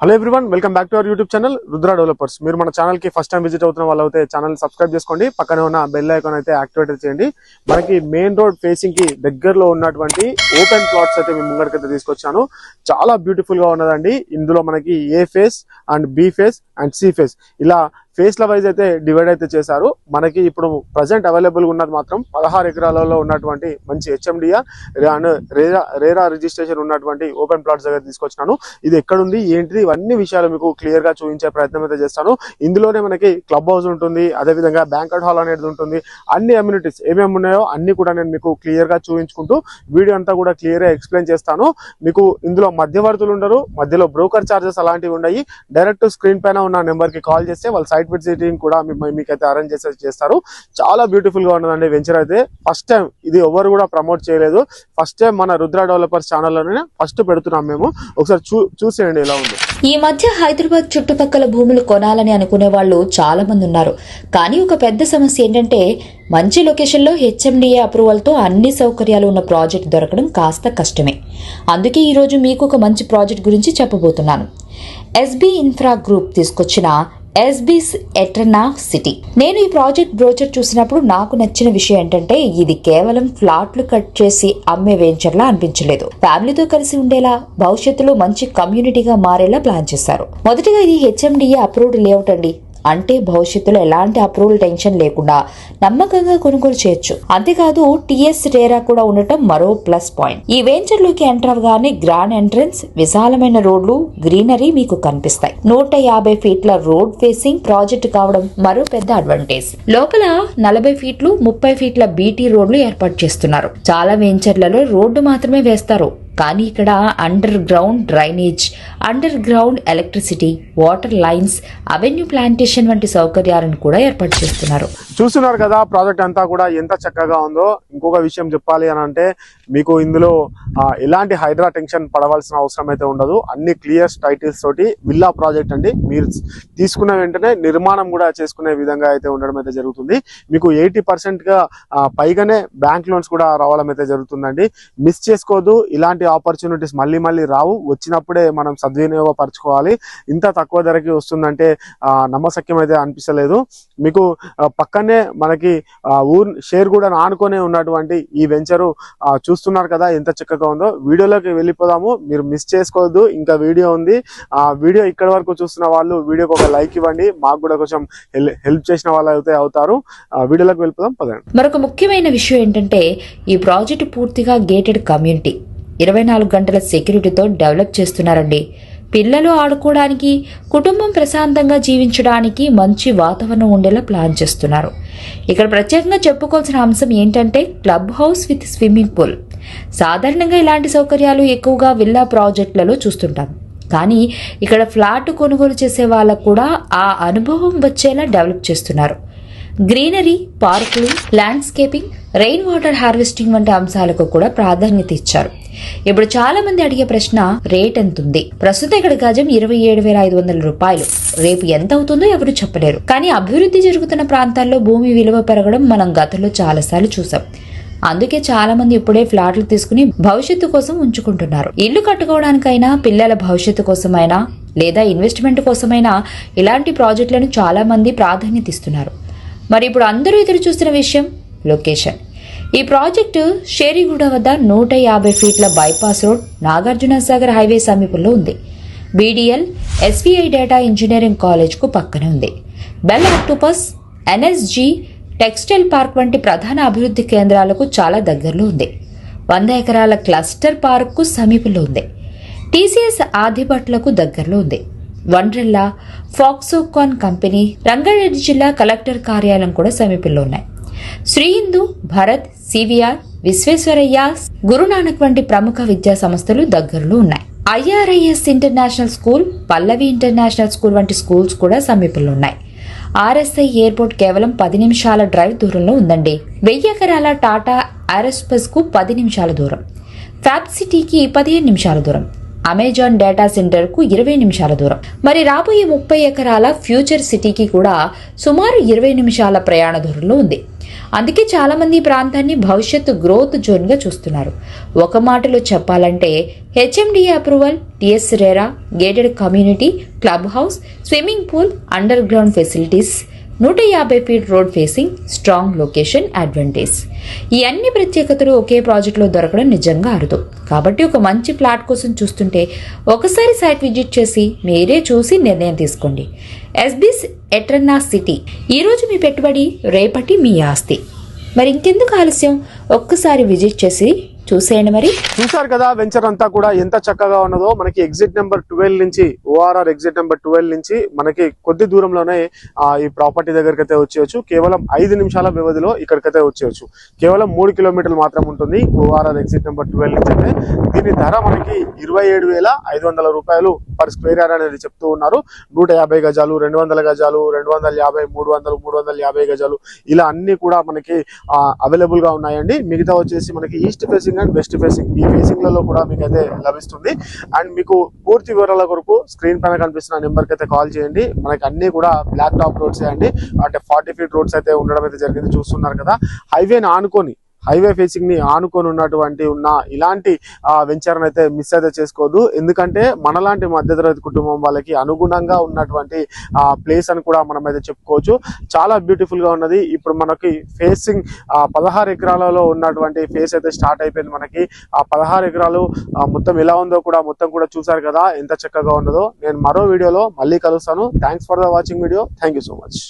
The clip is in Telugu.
Hello everyone, welcome back to our YouTube channel Rudra developers. మీరు మన ఛానల్ కి ఫస్ట్ టైం విజిట్ అవుతున్న వాళ్ళు అయితే ఛానల్ సబ్స్క్రైబ్ చేసుకోండి, పక్కనే ఉన్న బెల్ ఐకాన్ అయితే యాక్టివేట్ చేయండి. మనకి మెయిన్ రోడ్ ఫేసింగ్ కి దగ్గరలో ఉన్నటువంటి ఓపెన్ ప్లాట్స్ అయితే మేము ముంగడికైతే తీసుకొచ్చాను. చాలా బ్యూటిఫుల్ గా ఉన్నదండి. ఇందులో మనకి A face and B face and C face ఇలా ఫేస్ల వైజ్ అయితే డివైడ్ అయితే చేశారు. మనకి ఇప్పుడు ప్రజెంట్ అవైలబుల్ ఉన్నది మాత్రం 16 ఎకరాలలో ఉన్నటువంటి మంచి హెచ్ఎండిఆర్ రేరా రిజిస్ట్రేషన్ ఉన్నటువంటి ఓపెన్ ప్లాట్స్ దగ్గర తీసుకొచ్చినాను. ఇది ఎక్కడుంది ఏంటిది ఇవన్నీ విషయాలు మీకు క్లియర్ గా చూపించే ప్రయత్నం అయితే చేస్తాను. ఇందులోనే మనకి క్లబ్ హౌస్ ఉంటుంది, అదేవిధంగా బ్యాంకెట్ హాల్ అనేది ఉంటుంది. అన్ని అమ్యూనిటీస్ ఏమేమి ఉన్నాయో అన్ని కూడా నేను మీకు క్లియర్ గా చూపించుకుంటూ వీడియో అంతా కూడా క్లియర్ గా ఎక్స్ప్లెయిన్ చేస్తాను. మీకు ఇందులో మధ్యవర్తులు ఉండరు, మధ్యలో బ్రోకర్ చార్జెస్ అలాంటివి ఉన్నాయి. డైరెక్ట్ స్క్రీన్ పైన ఉన్న నెంబర్ కి కాల్ చేస్తే వాళ్ళు సైట్ విజిటింగ్ కూడా మీకైతే అరేంజ్ చేస్తారు. చాలా బ్యూటిఫుల్ గా ఉన్నదండి వెంచర్ అయితే. ఫస్ట్ టైం ఇది ఎవరు కూడా ప్రమోట్ చేయలేదు, ఫస్ట్ టైం మన రుద్ర డెవలపర్స్ ఛానల్లోనే ఫస్ట్ పెడుతున్నాం మేము. ఒకసారి చూసేయండి ఎలా ఉంది. ఈ మధ్య హైదరాబాద్ చుట్టుపక్కల భూములు కొనాలని అనుకునే వాళ్ళు చాలా మంది ఉన్నారు. కానీ ఒక పెద్ద సమస్య ఏంటంటే మంచి లొకేషన్ లో హెచ్ఎండిఏ అప్రూవల్ తో అన్ని సౌకర్యాలు ఉన్న ప్రాజెక్ట్ దొరకడం కాస్త కష్టమే. అందుకే ఈ రోజు మీకు ఒక మంచి ప్రాజెక్ట్ గురించి చెప్పబోతున్నాను. ఎస్బీ ఇన్ఫ్రా గ్రూప్ తీసుకొచ్చిన ఎస్బీస్ ఎటర్నా సిటీ. నేను ఈ ప్రాజెక్ట్ బ్రోచర్ చూసినప్పుడు నాకు నచ్చిన విషయం ఏంటంటే ఇది కేవలం ఫ్లాట్లు కట్ చేసి అమ్మే వెంచర్లా అనిపించలేదు. ఫ్యామిలీతో కలిసి ఉండేలా, భవిష్యత్తులో మంచి కమ్యూనిటీగా మారేలా ప్లాన్ చేశారు. మొదటిగా ఇది హెచ్ఎండిఏ అప్రూవ్డ్ లేఅవుట్ అండి. అంటే భవిష్యత్తులో ఎలాంటి అప్రూవల్ టెన్షన్ లేకుండా నమ్మకంగా కొనుగోలు చేయొచ్చు. అంతేకాదు టీఎస్ రేరా కూడా ఉండటం మరో ప్లస్ పాయింట్. ఈ వెంచర్ లోకి ఎంటర్ అవగానే గ్రాండ్ ఎంట్రన్స్, విశాలమైన రోడ్లు, గ్రీనరీ మీకు కనిపిస్తాయి. 150 ఫీట్ల రోడ్ ఫేసింగ్ ప్రాజెక్ట్ కావడం మరో పెద్ద అడ్వాంటేజ్. లోపల 40 ఫీట్లు 30 ఫీట్ల బీటీ రోడ్లు ఏర్పాటు చేస్తున్నారు. చాలా వెంచర్లలో రోడ్డు మాత్రమే వేస్తారు, కానీ ఇక్కడ under ground drainage, under ground electricity, water lines, avenue plantation వంటి సౌకర్యాలను కూడా ఏర్పాటు చేస్తున్నారు. చూస్తున్నారు కదా ప్రాజెక్ట్ అంతా కూడా ఎంత చక్కగా ఉందో. ఇంకొక విషయం చెప్పాలి అని అంటే మీకు ఇందులో ఎలాంటి హైడ్రా టెన్షన్ పడవలసిన అవసరం అయితే ఉండదు. అన్ని క్లియర్ టైటిల్స్ తోటి విల్లా ప్రాజెక్ట్ అండి. మీరు తీసుకున్న వెంటనే నిర్మాణం కూడా చేసుకునే విధంగా అయితే ఉండడం అయితే జరుగుతుంది. మీకు 80% గా పైగానే బ్యాంక్ లోన్స్ కూడా రావడం అయితే జరుగుతుందండి. మిస్ చేసుకోవద్దు. ఇలాంటి ఆపర్చునిటీస్ మళ్ళీ రావు, వచ్చినప్పుడే మనం సద్వినియోగపరచుకోవాలి. ఇంత తక్కువ ధరకి వస్తుందంటే నమ్మశక్యం అయితే అనిపించలేదు. మీకు పక్కనే మనకి ఊరు షేర్ కూడా ఆనుకొనే ఉన్నటువంటి ఈ వెంచరు చూస్తున్నారు కదా ఎంత చక్కగా ఉందో. వీడియోలోకి వెళ్ళిపోదాము, మీరు మిస్ చేసుకోవద్దు. ఇంకా వీడియో ఉంది. వీడియో ఇక్కడ వరకు చూస్తున్న వాళ్ళు వీడియోకి ఒక లైక్ ఇవ్వండి, మాకు కూడా కొంచెం హెల్ప్ చేసిన వాళ్ళు అయితే అవుతారు. వీడియోలోకి వెళ్ళిపోదాం పదండి. మరొక ముఖ్యమైన విషయం ఏంటంటే ఈ ప్రాజెక్ట్ పూర్తిగా గేటెడ్ కమ్యూనిటీ, 24 గంటల సెక్యూరిటీతో డెవలప్ చేస్తున్నారండి. పిల్లలు ఆడుకోవడానికి, కుటుంబం ప్రశాంతంగా జీవించడానికి మంచి వాతావరణం ఉండేలా ప్లాన్ చేస్తున్నారు. ఇక్కడ ప్రత్యేకంగా చెప్పుకోవాల్సిన అంశం ఏంటంటే club house with swimming pool. సాధారణంగా ఇలాంటి సౌకర్యాలు ఎక్కువగా విల్లా ప్రాజెక్టులలో చూస్తుంటాం, కానీ ఇక్కడ ఫ్లాట్ కొనుగోలు చేసే వాళ్ళకు కూడా ఆ అనుభవం వచ్చేలా డెవలప్ చేస్తున్నారు. గ్రీనరీ, పార్కులు, ల్యాండ్స్కేపింగ్, రెయిన్ వాటర్ హార్వెస్టింగ్ వంటి అంశాలకు కూడా ప్రాధాన్యత ఇచ్చారు. ఇప్పుడు చాలా మంది అడిగే ప్రశ్న, రేట్ ఎంత ఉంది? ప్రస్తుతం ఇక్కడ గజం 27,500 రూపాయలు. రేపు ఎంత అవుతుందో ఎవరు చెప్పలేరు. కానీ అభివృద్ధి జరుగుతున్న ప్రాంతాల్లో భూమి విలువ పెరగడం మనం గతంలో చాలాసార్లు చూసాం. అందుకే చాలా మంది ఇప్పుడే ఫ్లాట్లు తీసుకుని భవిష్యత్తు కోసం ఉంచుకుంటున్నారు. ఇల్లు కట్టుకోవడానికైనా, పిల్లల భవిష్యత్తు కోసమైనా లేదా ఇన్వెస్ట్మెంట్ కోసమైనా ఇలాంటి ప్రాజెక్టులను చాలా మంది ప్రాధాన్యత ఇస్తున్నారు. మరి ఇప్పుడు అందరూ ఎదురు చూస్తున్న విషయం లొకేషన్. ఈ ప్రాజెక్టు షేరిగూడ వద్ద 150 ఫీట్ల bypass road, Nagarjuna Sagar highway సమీపంలో ఉంది. BDL, SBI data engineering college కు పక్కనే ఉంది. Bell octopus, NSG, textile park వంటి ప్రధాన అభివృద్ధి కేంద్రాలకు చాలా దగ్గరలో ఉంది. 100 ఎకరాల క్లస్టర్ పార్క్ కు సమీపంలో ఉంది. టీసీఎస్ ఆదిబట్లకు దగ్గరలో ఉంది. వండ్రెల్లా, ఫాక్సోకాన్ కంపెనీ, రంగారెడ్డి జిల్లా కలెక్టర్ కార్యాలయం కూడా సమీపంలో ఉన్నాయి. శ్రీ హిందూ, భరత్, సివిఆర్, విశ్వేశ్వరయ్య, గురునానక్ వంటి ప్రముఖ విద్యా సంస్థలు దగ్గరలో ఉన్నాయి. ఐఆర్ఐఎస్ ఇంటర్నేషనల్ స్కూల్, పల్లవి ఇంటర్నేషనల్ స్కూల్ వంటి స్కూల్స్ కూడా సమీపంలో ఉన్నాయి. ఆర్ఎస్ఐ ఎయిర్పోర్ట్ కేవలం 10 నిమిషాల డ్రైవ్ దూరంలో ఉందండి. 1000 ఎకరాల టాటా ఏరోస్పేస్ కు 10 నిమిషాల దూరం, ఫ్యాబ్ సిటీకి 15 నిమిషాల దూరం, అమెజాన్ డేటా సెంటర్కు 20 నిమిషాల దూరం. మరి రాబోయే 30 ఎకరాల ఫ్యూచర్ సిటీకి కూడా సుమారు 20 నిమిషాల ప్రయాణ దూరంలో ఉంది. అందుకే చాలా మంది ఈ ప్రాంతాన్ని భవిష్యత్తు గ్రోత్ జోన్గా చూస్తున్నారు. ఒక మాటలో చెప్పాలంటే HMDA approval, TS RERA, gated community, club house, swimming pool, under ground facilities, 150 feet road facing, strong location advantage. ఈ అన్ని ప్రత్యేకతలు ఒకే ప్రాజెక్టులో దొరకడం నిజంగా అరుదు. కాబట్టి ఒక మంచి ప్లాట్ కోసం చూస్తుంటే ఒకసారి సైట్ విజిట్ చేసి మీరే చూసి నిర్ణయం తీసుకోండి. ఎస్బీస్ ఎట్రన్నా సిటీ, ఈరోజు మీ పెట్టుబడి, రేపటి మీ ఆస్తి. మరి ఇంకెందుకు ఆలస్యం, ఒక్కసారి విజిట్ చేసి చూసేయండి. మరి చూసారు కదా వెంచర్ అంతా కూడా ఎంత చక్కగా ఉన్నదో. మనకి ఎగ్జిట్ నెంబర్ 12 నుంచి, ఓఆర్ఆర్ ఎగ్జిట్ నెంబర్ 12 నుంచి మనకి కొద్ది దూరంలోనే ఈ ప్రాపర్టీ దగ్గరికి అయితే వచ్చేయచ్చు. కేవలం 5 నిమిషాల వ్యవధిలో ఇక్కడికైతే వచ్చేయచ్చు. కేవలం 3 కిలోమీటర్లు మాత్రం ఉంటుంది ఓఆర్ఆర్ ఎగ్జిట్ నెంబర్ 12 నుంచి అయితే. దీని ధర మనకి 27,500 రూపాయలు పర్ స్క్వేర్ యార్డ్ అనేది చెప్తూ ఉన్నారు. 150 గజాలు, 200 గజాలు, 250, 300, 350 గజాలు, ఇలా అన్ని కూడా మనకి అవైలబుల్ గా ఉన్నాయండి. మిగతా వచ్చేసి మనకి east facing and west facing, ఈ ఫేసింగ్ లలో కూడా మీకు అయితే లభిస్తుంది. అండ్ మీకు పూర్తి వివరాల కొరకు స్క్రీన్ పైన కనిపిస్తున్న నెంబర్ కి అయితే కాల్ చేయండి. మనకి అన్ని కూడా బ్లాక్ టాప్ రోడ్స్ అండి, అంటే 40 ఫీట్ రోడ్స్ అయితే ఉండడం అయితే జరిగింది. చూస్తున్నారు కదా, హైవే ఫేసింగ్ ని ఆనుకొని ఉన్నటువంటి ఇలాంటి వెంచర్ అయితే మిస్ అయితే చేసుకోవద్దు. ఎందుకంటే మనలాంటి మధ్యతరగతి కుటుంబం వాళ్ళకి అనుగుణంగా ఉన్నటువంటి ప్లేస్ అని కూడా మనం అయితే చెప్పుకోవచ్చు. చాలా బ్యూటిఫుల్ గా ఉన్నది. ఇప్పుడు మనకి ఫేసింగ్ 16 ఎకరాలలో ఉన్నటువంటి ఫేస్ అయితే స్టార్ట్ అయిపోయింది. మనకి ఆ 16 ఎకరాలు మొత్తం ఎలా ఉందో కూడా మొత్తం కూడా చూసారు కదా, ఎంత చక్కగా ఉన్నదో. నేను మరో వీడియోలో మళ్ళీ కలుస్తాను. Thanks for the watching video. Thank you so much.